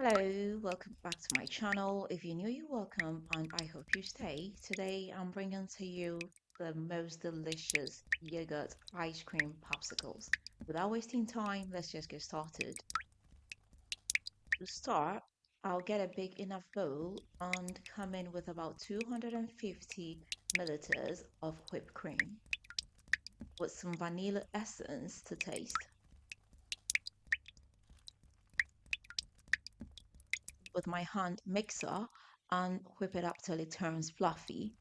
Hello, welcome back to my channel. If you're new, you're welcome, and I hope you stay. Today, I'm bringing to you the most delicious yogurt ice cream popsicles. Without wasting time, let's just get started. To start, I'll get a big enough bowl and come in with about 250 milliliters of whipped cream with some vanilla essence to taste. With my hand mixer and whip it up till it turns fluffy.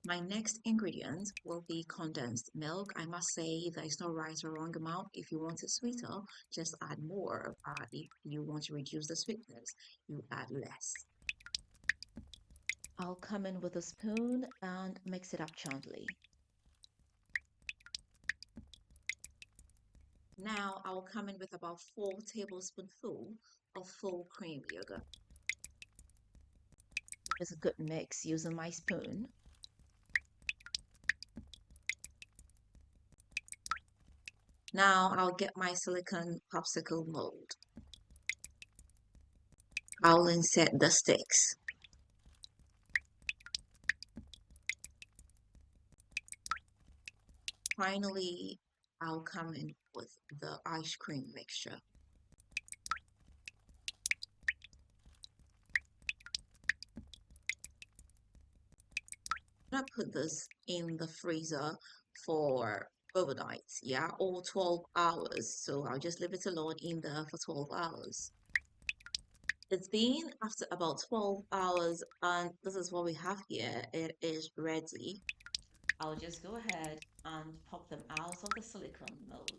My next ingredient will be condensed milk. I must say there is no right or wrong amount. If you want it sweeter, just add more. If you want to reduce the sweetness, you add less. I'll come in with a spoon and mix it up gently. Now I'll come in with about 4 tablespoonfuls of full cream yogurt. It's a good mix using my spoon. Now I'll get my silicone popsicle mold. I'll insert the sticks. Finally, I'll come in with the ice cream mixture. I'm gonna put this in the freezer for overnight, yeah, or 12 hours. So I'll just leave it alone in there for 12 hours. It's been after about 12 hours, and this is what we have here. It is ready. I'll just go ahead and pop them out of the silicone mold.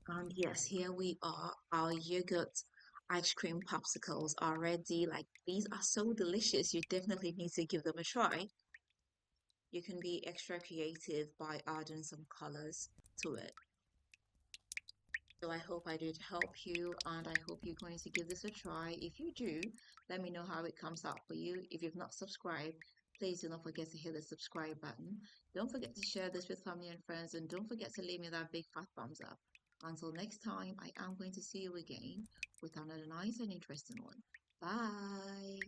And yes, here we are. Our yogurt ice cream popsicles are ready. Like, these are so delicious. You definitely need to give them a try. You can be extra creative by adding some colors to it. So I hope I did help you, and I hope you're going to give this a try. If you do, let me know how it comes out for you. If you've not subscribed, please do not forget to hit the subscribe button. Don't forget to share this with family and friends, and don't forget to leave me that big fat thumbs up. Until next time, I am going to see you again with another nice and interesting one. Bye.